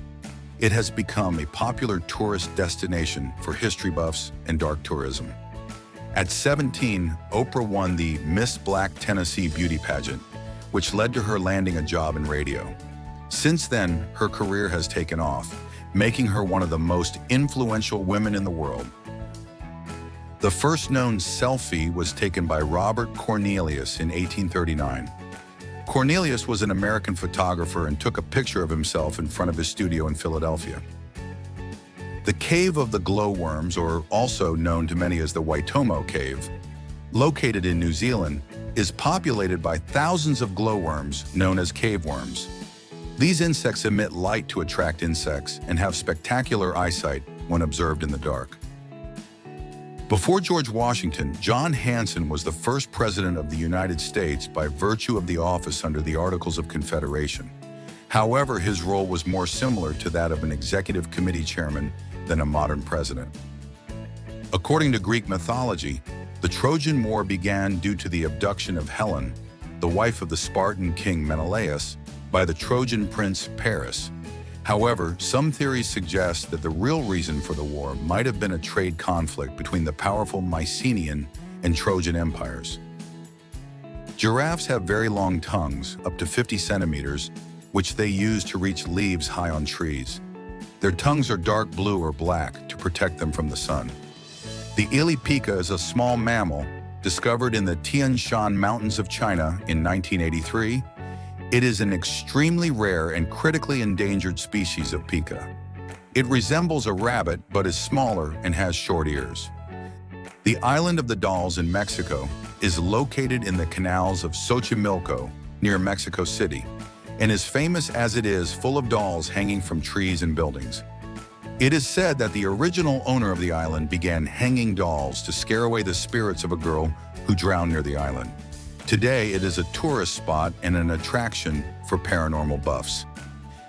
It has become a popular tourist destination for history buffs and dark tourism. At 17, Oprah won the Miss Black Tennessee beauty pageant, which led to her landing a job in radio. Since then, her career has taken off, making her one of the most influential women in the world. The first known selfie was taken by Robert Cornelius in 1839. Cornelius was an American photographer and took a picture of himself in front of his studio in Philadelphia. The Cave of the Glowworms, or also known to many as the Waitomo Cave, located in New Zealand, is populated by thousands of glowworms known as cave worms. These insects emit light to attract insects and have spectacular eyesight when observed in the dark. Before George Washington, John Hanson was the first president of the United States by virtue of the office under the Articles of Confederation. However, his role was more similar to that of an executive committee chairman than a modern president. According to Greek mythology, the Trojan War began due to the abduction of Helen, the wife of the Spartan king Menelaus, by the Trojan prince Paris. However, some theories suggest that the real reason for the war might have been a trade conflict between the powerful Mycenaean and Trojan empires. Giraffes have very long tongues, up to 50 centimeters, which they use to reach leaves high on trees. Their tongues are dark blue or black to protect them from the sun. The Ilipika is a small mammal discovered in the Tian Shan Mountains of China in 1983. It is an extremely rare and critically endangered species of pika. It resembles a rabbit but is smaller and has short ears. The island of the Dolls in Mexico is located in the canals of Xochimilco near Mexico City and is famous as it is full of dolls hanging from trees and buildings. It is said that the original owner of the island began hanging dolls to scare away the spirits of a girl who drowned near the island. Today, it is a tourist spot and an attraction for paranormal buffs.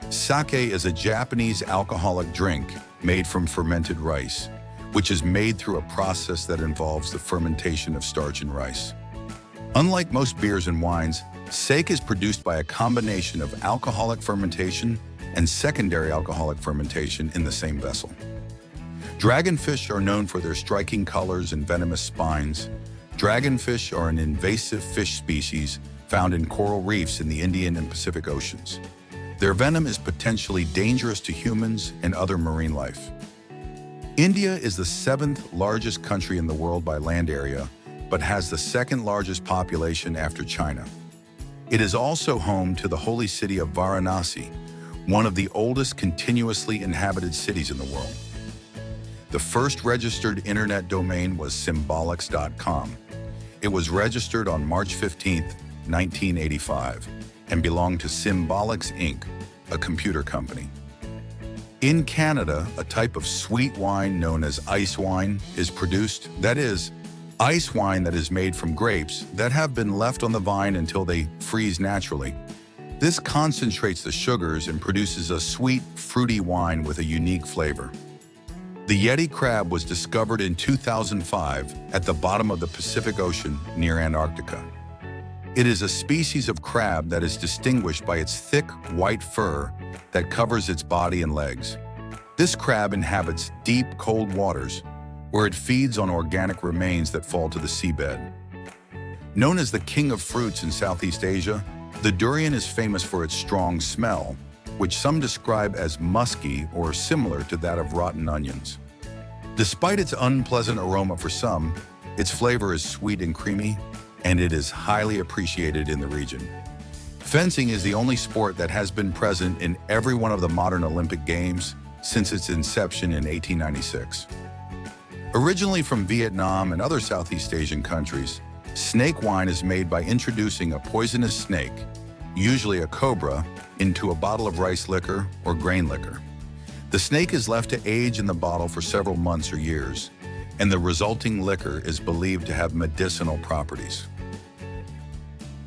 Sake is a Japanese alcoholic drink made from fermented rice, which is made through a process that involves the fermentation of starch and rice. Unlike most beers and wines, sake is produced by a combination of alcoholic fermentation and secondary alcoholic fermentation in the same vessel. Dragonfish are known for their striking colors and venomous spines. Dragonfish are an invasive fish species found in coral reefs in the Indian and Pacific Oceans. Their venom is potentially dangerous to humans and other marine life. India is the 7th largest country in the world by land area, but has the 2nd largest population after China. It is also home to the holy city of Varanasi, one of the oldest continuously inhabited cities in the world. The first registered internet domain was symbolics.com. It was registered on March 15, 1985, and belonged to Symbolics Inc., a computer company. In Canada, a type of sweet wine known as ice wine is produced. That is, ice wine that is made from grapes that have been left on the vine until they freeze naturally. This concentrates the sugars and produces a sweet, fruity wine with a unique flavor. The Yeti crab was discovered in 2005 at the bottom of the Pacific Ocean near Antarctica. It is a species of crab that is distinguished by its thick, white fur that covers its body and legs. This crab inhabits deep, cold waters, where it feeds on organic remains that fall to the seabed. Known as the king of fruits in Southeast Asia, the durian is famous for its strong smell, which some describe as musky or similar to that of rotten onions. Despite its unpleasant aroma for some, its flavor is sweet and creamy, and it is highly appreciated in the region. Fencing is the only sport that has been present in every one of the modern Olympic Games since its inception in 1896. Originally from Vietnam and other Southeast Asian countries, snake wine is made by introducing a poisonous snake, usually a cobra, into a bottle of rice liquor or grain liquor. The snake is left to age in the bottle for several months or years, and the resulting liquor is believed to have medicinal properties.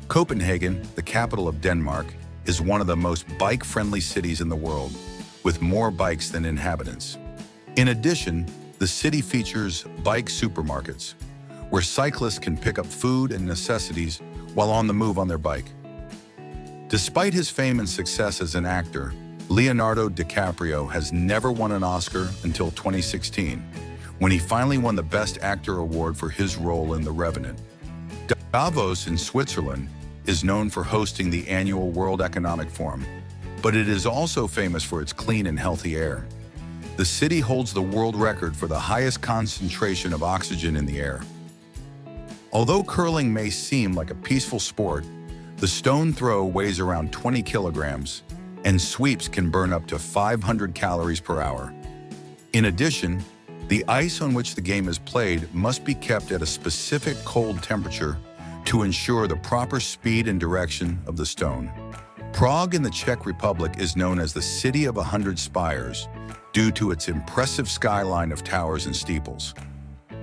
Copenhagen, the capital of Denmark, is one of the most bike-friendly cities in the world, with more bikes than inhabitants. In addition, the city features bike supermarkets, where cyclists can pick up food and necessities while on the move on their bike. Despite his fame and success as an actor, Leonardo DiCaprio has never won an Oscar until 2016, when he finally won the Best Actor award for his role in The Revenant. Davos in Switzerland is known for hosting the annual World Economic Forum, but it is also famous for its clean and healthy air. The city holds the world record for the highest concentration of oxygen in the air. Although curling may seem like a peaceful sport, the stone throw weighs around 20 kilograms, and sweeps can burn up to 500 calories per hour. In addition, the ice on which the game is played must be kept at a specific cold temperature to ensure the proper speed and direction of the stone. Prague in the Czech Republic is known as the City of 100 Spires due to its impressive skyline of towers and steeples.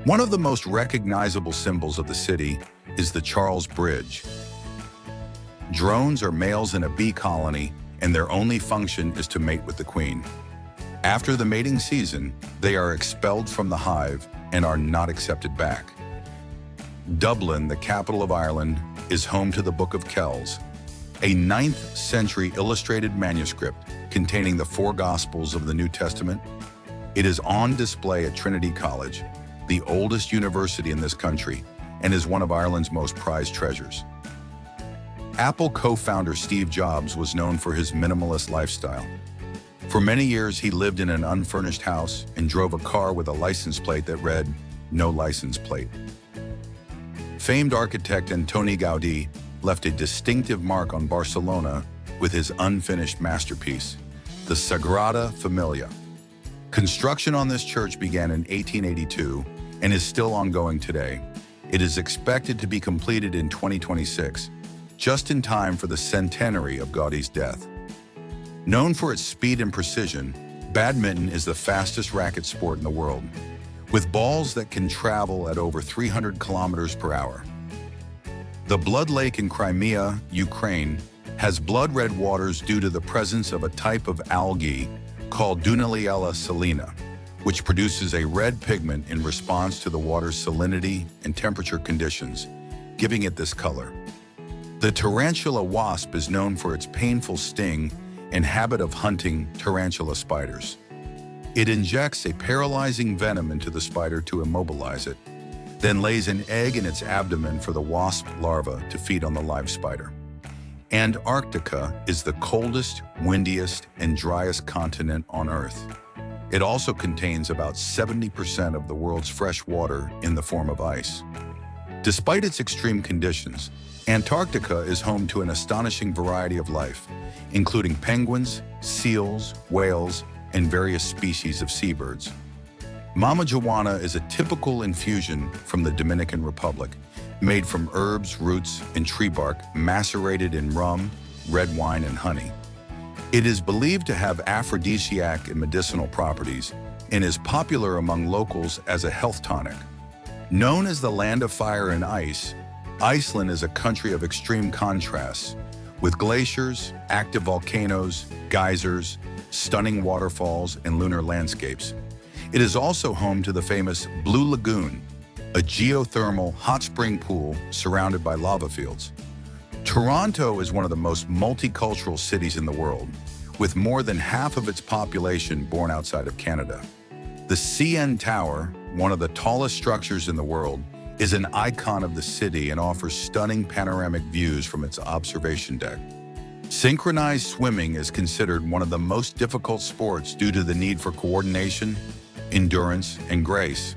One of the most recognizable symbols of the city is the Charles Bridge. Drones are males in a bee colony, and their only function is to mate with the queen. After the mating season, they are expelled from the hive and are not accepted back. Dublin, the capital of Ireland, is home to the Book of Kells, a 9th century illustrated manuscript containing the 4 Gospels of the New Testament. It is on display at Trinity College, the oldest university in this country, and is one of Ireland's most prized treasures. Apple co-founder Steve Jobs was known for his minimalist lifestyle. For many years, he lived in an unfurnished house and drove a car with a license plate that read, "No license plate." Famed architect Antoni Gaudí left a distinctive mark on Barcelona with his unfinished masterpiece, the Sagrada Familia. Construction on this church began in 1882 and is still ongoing today. It is expected to be completed in 2026, just in time for the centenary of Gaudí's death. Known for its speed and precision, badminton is the fastest racket sport in the world, with balls that can travel at over 300 kilometers per hour. The Blood Lake in Crimea, Ukraine, has blood-red waters due to the presence of a type of algae called Dunaliella salina, which produces a red pigment in response to the water's salinity and temperature conditions, giving it this color. The tarantula wasp is known for its painful sting and habit of hunting tarantula spiders. It injects a paralyzing venom into the spider to immobilize it, then lays an egg in its abdomen for the wasp larva to feed on the live spider. Antarctica is the coldest, windiest, and driest continent on Earth. It also contains about 70% of the world's fresh water in the form of ice. Despite its extreme conditions, Antarctica is home to an astonishing variety of life, including penguins, seals, whales, and various species of seabirds. Mama Juana is a typical infusion from the Dominican Republic, made from herbs, roots, and tree bark macerated in rum, red wine, and honey. It is believed to have aphrodisiac and medicinal properties and is popular among locals as a health tonic. Known as the land of fire and ice, Iceland is a country of extreme contrasts, with glaciers, active volcanoes, geysers, stunning waterfalls, and lunar landscapes. It is also home to the famous Blue Lagoon, a geothermal hot spring pool surrounded by lava fields. Toronto is one of the most multicultural cities in the world, with more than half of its population born outside of Canada. The CN Tower, one of the tallest structures in the world, is an icon of the city and offers stunning panoramic views from its observation deck. Synchronized swimming is considered one of the most difficult sports due to the need for coordination, endurance, and grace.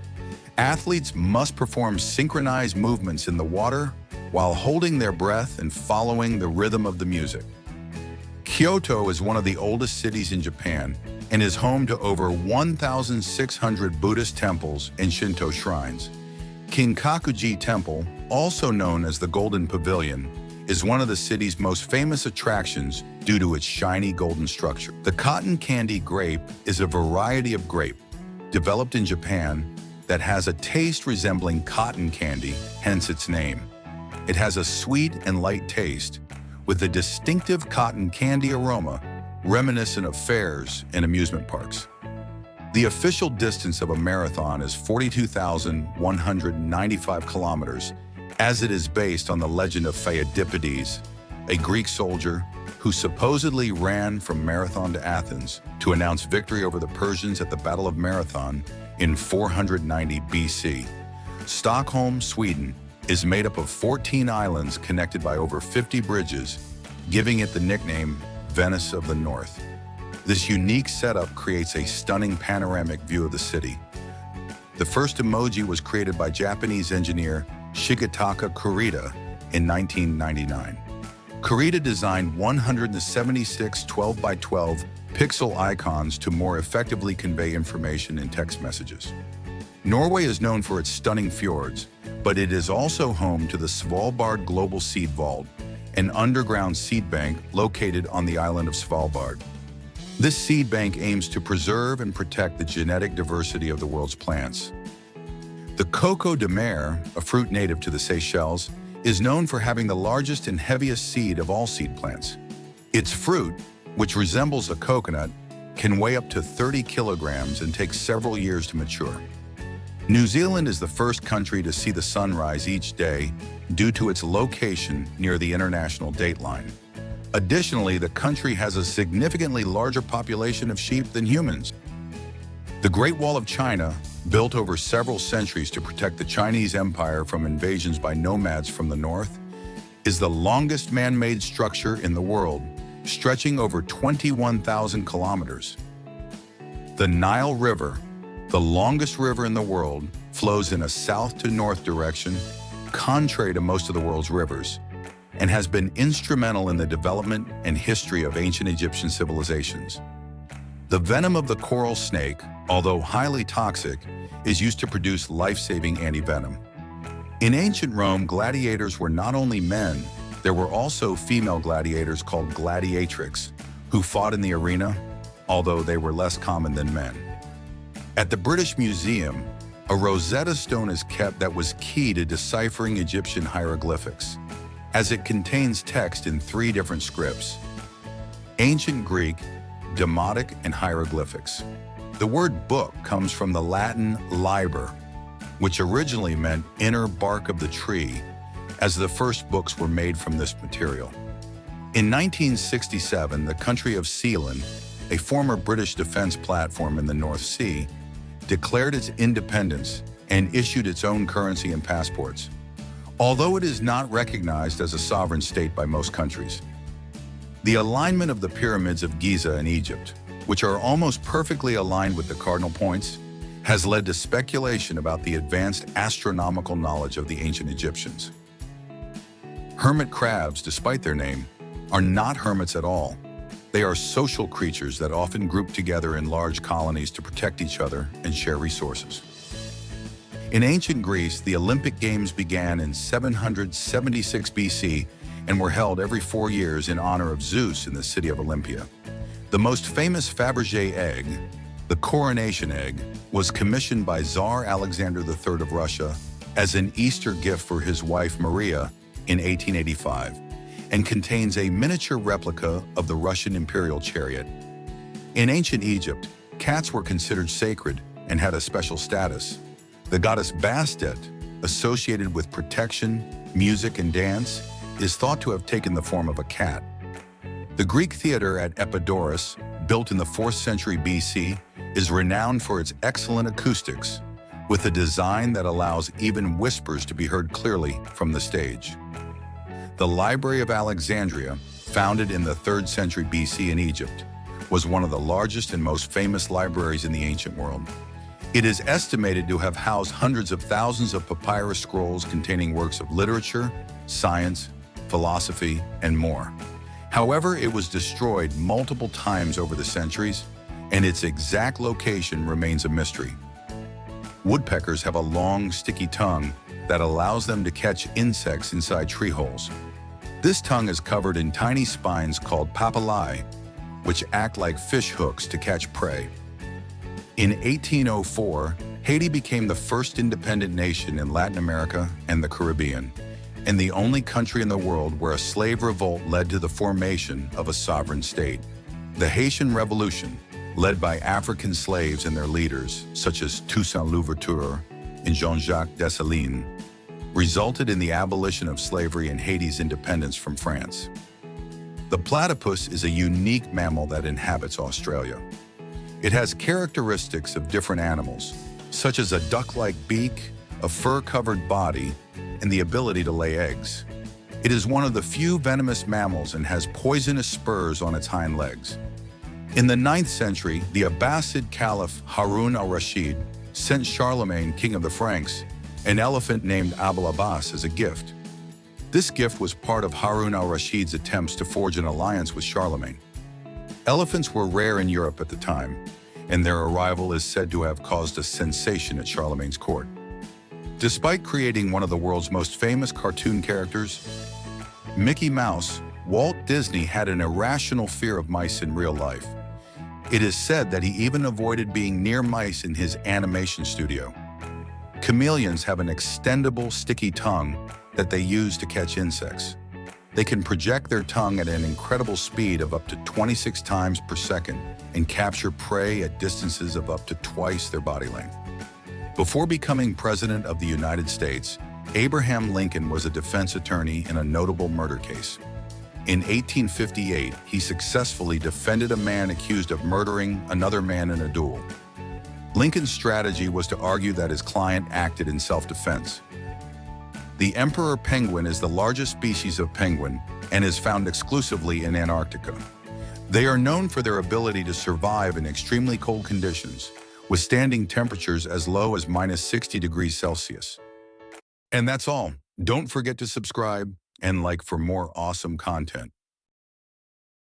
Athletes must perform synchronized movements in the water while holding their breath and following the rhythm of the music. Kyoto is one of the oldest cities in Japan and is home to over 1,600 Buddhist temples and Shinto shrines. Kinkakuji Temple, also known as the Golden Pavilion, is one of the city's most famous attractions due to its shiny golden structure. The cotton candy grape is a variety of grape developed in Japan that has a taste resembling cotton candy, hence its name. It has a sweet and light taste with a distinctive cotton candy aroma reminiscent of fairs and amusement parks. The official distance of a marathon is 42,195 kilometers, as it is based on the legend of Pheidippides, a Greek soldier who supposedly ran from Marathon to Athens to announce victory over the Persians at the Battle of Marathon in 490 BC. Stockholm, Sweden, is made up of 14 islands connected by over 50 bridges, giving it the nickname Venice of the North. This unique setup creates a stunning panoramic view of the city. The first emoji was created by Japanese engineer Shigetaka Kurita in 1999. Kurita designed 176 12 by 12 pixel icons to more effectively convey information in text messages. Norway is known for its stunning fjords, but it is also home to the Svalbard Global Seed Vault, an underground seed bank located on the island of Svalbard. This seed bank aims to preserve and protect the genetic diversity of the world's plants. The coco de mer, a fruit native to the Seychelles, is known for having the largest and heaviest seed of all seed plants. Its fruit, which resembles a coconut, can weigh up to 30 kilograms and take several years to mature. New Zealand is the first country to see the sunrise each day due to its location near the international dateline. Additionally, the country has a significantly larger population of sheep than humans. The Great Wall of China, built over several centuries to protect the Chinese Empire from invasions by nomads from the north, is the longest man-made structure in the world, stretching over 21,000 kilometers. The Nile River, the longest river in the world, flows in a south to north direction, contrary to most of the world's rivers, and has been instrumental in the development and history of ancient Egyptian civilizations. The venom of the coral snake, although highly toxic, is used to produce life-saving antivenom. In ancient Rome, gladiators were not only men, there were also female gladiators called gladiatrix, who fought in the arena, although they were less common than men. At the British Museum, a Rosetta Stone is kept that was key to deciphering Egyptian hieroglyphics, as it contains text in 3 different scripts: Ancient Greek, Demotic, and hieroglyphics. The word book comes from the Latin liber, which originally meant inner bark of the tree, as the first books were made from this material. In 1967, the country of Ceylon, a former British defense platform in the North Sea, declared its independence and issued its own currency and passports, although it is not recognized as a sovereign state by most countries. The alignment of the pyramids of Giza in Egypt, which are almost perfectly aligned with the cardinal points, has led to speculation about the advanced astronomical knowledge of the ancient Egyptians. Hermit crabs, despite their name, are not hermits at all. They are social creatures that often group together in large colonies to protect each other and share resources. In ancient Greece, the Olympic Games began in 776 BC and were held every 4 years in honor of Zeus in the city of Olympia. The most famous Fabergé egg, the coronation egg, was commissioned by Tsar Alexander III of Russia as an Easter gift for his wife Maria in 1885, and contains a miniature replica of the Russian imperial chariot. In ancient Egypt, cats were considered sacred and had a special status. The goddess Bastet, associated with protection, music, and dance, is thought to have taken the form of a cat. The Greek theater at Epidaurus, built in the 4th century BC, is renowned for its excellent acoustics, with a design that allows even whispers to be heard clearly from the stage. The Library of Alexandria, founded in the 3rd century BC in Egypt, was one of the largest and most famous libraries in the ancient world. It is estimated to have housed hundreds of thousands of papyrus scrolls containing works of literature, science, philosophy, and more. However, it was destroyed multiple times over the centuries, and its exact location remains a mystery. Woodpeckers have a long, sticky tongue that allows them to catch insects inside tree holes. This tongue is covered in tiny spines called papillae, which act like fish hooks to catch prey. In 1804, Haiti became the first independent nation in Latin America and the Caribbean, and the only country in the world where a slave revolt led to the formation of a sovereign state. The Haitian Revolution, led by African slaves and their leaders, such as Toussaint Louverture and Jean-Jacques Dessalines, resulted in the abolition of slavery and Haiti's independence from France. The platypus is a unique mammal that inhabits Australia. It has characteristics of different animals, such as a duck-like beak, a fur-covered body, and the ability to lay eggs. It is one of the few venomous mammals and has poisonous spurs on its hind legs. In the 9th century, the Abbasid Caliph Harun al-Rashid sent Charlemagne, king of the Franks, an elephant named Abul Abbas as a gift. This gift was part of Harun al-Rashid's attempts to forge an alliance with Charlemagne. Elephants were rare in Europe at the time, and their arrival is said to have caused a sensation at Charlemagne's court. Despite creating one of the world's most famous cartoon characters, Mickey Mouse, Walt Disney had an irrational fear of mice in real life. It is said that he even avoided being near mice in his animation studio. Chameleons have an extendable, sticky tongue that they use to catch insects. They can project their tongue at an incredible speed of up to 26 times per second and capture prey at distances of up to twice their body length. Before becoming President of the United States, Abraham Lincoln was a defense attorney in a notable murder case. In 1858, he successfully defended a man accused of murdering another man in a duel. Lincoln's strategy was to argue that his client acted in self-defense. The emperor penguin is the largest species of penguin and is found exclusively in Antarctica. They are known for their ability to survive in extremely cold conditions, withstanding temperatures as low as -60 degrees Celsius. And that's all. Don't forget to subscribe and like for more awesome content.